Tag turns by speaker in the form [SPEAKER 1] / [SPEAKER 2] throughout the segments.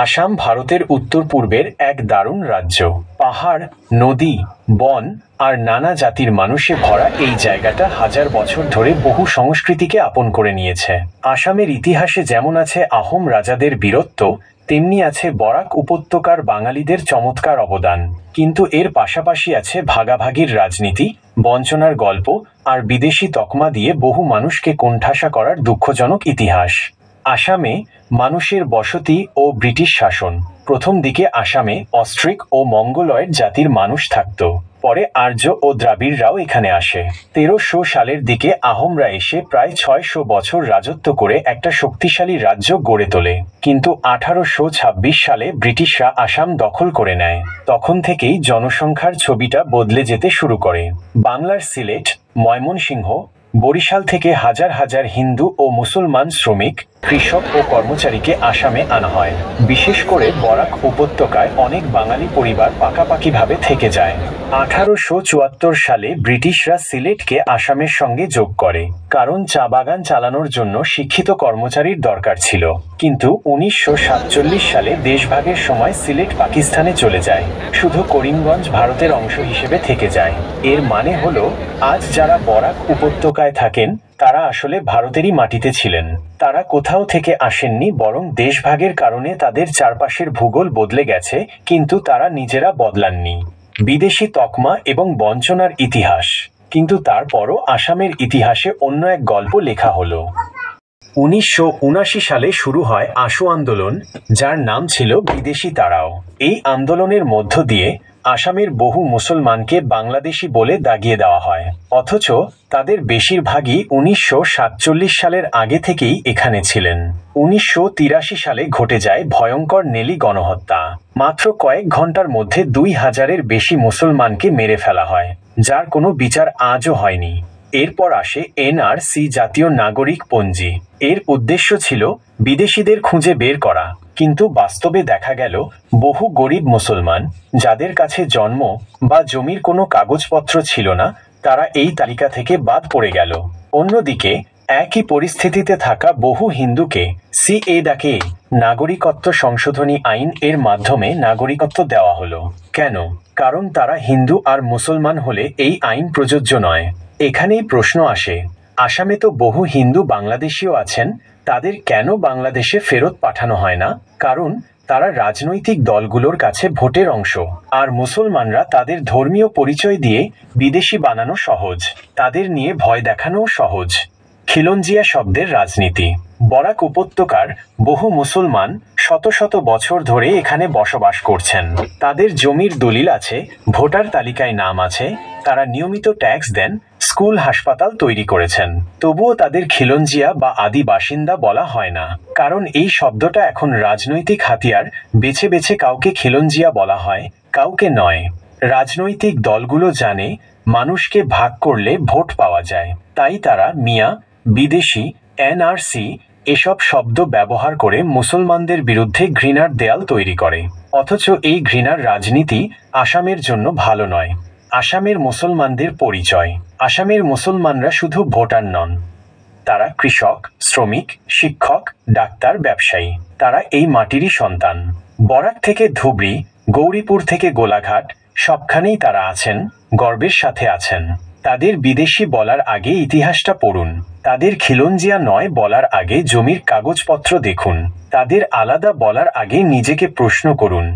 [SPEAKER 1] আসাম ভারতের উত্তর পূর্বের এক দারুণ রাজ্য। পাহাড়, নদী, বন আর নানা জাতির মানুষে ভরা এই জায়গাটা হাজার বছর ধরে বহু সংস্কৃতিকে আপন করে নিয়েছে। আসামের ইতিহাসে যেমন আছে আহোম রাজাদের বীরত্ব, তেমনি আছে বরাক উপত্যকার বাঙালিদের চমৎকার অবদান। কিন্তু এর পাশাপাশি আছে ভাগাভাগির রাজনীতি, বঞ্চনার গল্প আর বিদেশি তকমা দিয়ে বহু মানুষকে কোণঠাসা করার দুঃখজনক ইতিহাস। আসামে মানুষের বসতি ও ব্রিটিশ শাসন। প্রথম দিকে আসামে অস্ট্রিক ও মঙ্গোলয়েড জাতির মানুষ থাকত। পরে আর্য ও দ্রাবিড়রাও এখানে আসে। 1300 সালের দিকে আহোমরা এসে প্রায় 600 বছর রাজত্ব করে একটা শক্তিশালী রাজ্য গড়ে তোলে। কিন্তু 1826 সালে ব্রিটিশরা আসাম দখল করে নেয়। তখন থেকেই জনসংখ্যার ছবিটা বদলে যেতে শুরু করে। বাংলার সিলেট, ময়মনসিংহ, বরিশাল থেকে হাজার হাজার হিন্দু ও মুসলমান শ্রমিক, কৃষক ও কর্মচারীকে আসামে আনা হয়। বিশেষ করে বরাক উপত্যকায় অনেক বাঙালি পরিবার পাকাপাকিভাবে থেকে যায়। 1874 সালে ব্রিটিশরা সিলেটকে আসামের সঙ্গে যোগ করে, কারণ চা বাগান চালানোর জন্য শিক্ষিত কর্মচারীর দরকার ছিল। কিন্তু 1947 সালে দেশভাগের সময় সিলেট পাকিস্তানে চলে যায়। শুধু করিমগঞ্জ ভারতের অংশ হিসেবে থেকে যায়। এর মানে হলো, আজ যারা বরাক উপত্যকায় থাকেন তারা আসলে ভারতেরই মাটিতে ছিলেন। তারা কোথাও থেকে আসেননি, বরং দেশভাগের কারণে তাদের চারপাশের ভূগোল বদলে গেছে, কিন্তু তারা নিজেরা বদলাননি। বিদেশি তকমা এবং বঞ্চনার ইতিহাস। কিন্তু তারপরও আসামের ইতিহাসে অন্য এক গল্প লেখা হলো। 1979 সালে শুরু হয় আসু আন্দোলন, যার নাম ছিল বিদেশি তাড়াও। এই আন্দোলনের মধ্য দিয়ে আসামের বহু মুসলমানকে বাংলাদেশি বলে দাগিয়ে দেওয়া হয়। অথচ তাদের বেশিরভাগই 1947 সালের আগে থেকেই এখানে ছিলেন। 1983 সালে ঘটে যায় ভয়ঙ্কর নেলি গণহত্যা। মাত্র কয়েক ঘন্টার মধ্যে 2000-এর বেশি মুসলমানকে মেরে ফেলা হয়, যার কোনো বিচার আজও হয়নি। এরপর আসে এনআরসি, জাতীয় নাগরিক পঞ্জি। এর উদ্দেশ্য ছিল বিদেশিদের খুঁজে বের করা। কিন্তু বাস্তবে দেখা গেল, বহু গরিব মুসলমান, যাদের কাছে জন্ম বা জমির কোনো কাগজপত্র ছিল না, তারা এই তালিকা থেকে বাদ পড়ে গেল। অন্যদিকে একই পরিস্থিতিতে থাকা বহু হিন্দুকে সিএ ডাকে, নাগরিকত্ব সংশোধনী আইন এর মাধ্যমে নাগরিকত্ব দেওয়া হলো। কেন? কারণ তারা হিন্দু আর মুসলমান হলে এই আইন প্রযোজ্য নয়। এখানেই প্রশ্ন আসে, আসামে তো বহু হিন্দু বাংলাদেশিও আছেন, তাদের কেন বাংলাদেশে ফেরত পাঠানো হয় না? কারণ তারা রাজনৈতিক দলগুলোর কাছে ভোটের অংশ, আর মুসলমানরা তাদের ধর্মীয় পরিচয় দিয়ে বিদেশি বানানো সহজ, তাদের নিয়ে ভয় দেখানোও সহজ। খিলঞ্জিয়া শব্দের রাজনীতি। বরাক উপত্যকার বহু মুসলমান শত শত বছর ধরে এখানে বসবাস করছেন। তাদের জমির দলিল আছে, ভোটার তালিকায় নাম আছে, তারা নিয়মিত ট্যাক্স দেন, স্কুল হাসপাতাল তৈরি করেছেন। তবুও তাদের খিলঞ্জিয়া বা আদি বাসিন্দা বলা হয় না, কারণ এই শব্দটা এখন রাজনৈতিক হাতিয়ার। বেছে বেছে কাউকে খিলঞ্জিয়া বলা হয়, কাউকে নয়। রাজনৈতিক দলগুলো জানে মানুষকে ভাগ করলে ভোট পাওয়া যায়, তাই তারা মিয়া, বিদেশি, এনআরসি এসব শব্দ ব্যবহার করে মুসলমানদের বিরুদ্ধে ঘৃণার দেয়াল তৈরি করে। অথচ এই ঘৃণার রাজনীতি আসামের জন্য ভালো নয়। আসামের মুসলমানদের পরিচয়। আসামের মুসলমানরা শুধু ভোটার নন, তারা কৃষক, শ্রমিক, শিক্ষক, ডাক্তার, ব্যবসায়ী। তারা এই মাটিরই সন্তান। বরাক থেকে ধুবড়ী, গৌরীপুর থেকে গোলাঘাট, সবখানেই তারা আছেন, গর্বের সাথে আছেন। তাদের বিদেশি বলার আগে ইতিহাসটা পড়ুন। তাদের খিলঞ্জিয়া নয় বলার আগে জমির কাগজপত্র দেখুন। তাদের আলাদা বলার আগে নিজেকে প্রশ্ন করুন,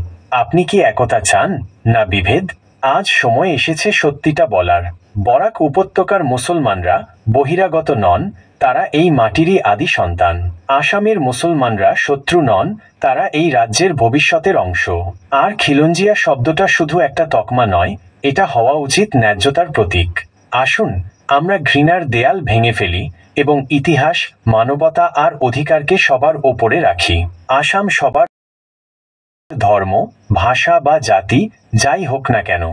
[SPEAKER 1] আপনি কি একতা চান, না বিভেদ? আজ সময় এসেছে সত্যিটা বলার। বরাক উপত্যকার মুসলমানরা বহিরাগত নন, তারা এই মাটিরই আদি সন্তান। আসামের মুসলমানরা শত্রু নন, তারা এই রাজ্যের ভবিষ্যতের অংশ। আর খিলঞ্জিয়া শব্দটা শুধু একটা তকমা নয়, এটা হওয়া উচিত ন্যায্যতার প্রতীক। আসুন আমরা ঘৃণার দেয়াল ভেঙে ফেলি এবং ইতিহাস, মানবতা আর অধিকারকে সবার ওপরে রাখি। আসাম সবার, ধর্ম, ভাষা বা জাতি যাই হোক না কেন।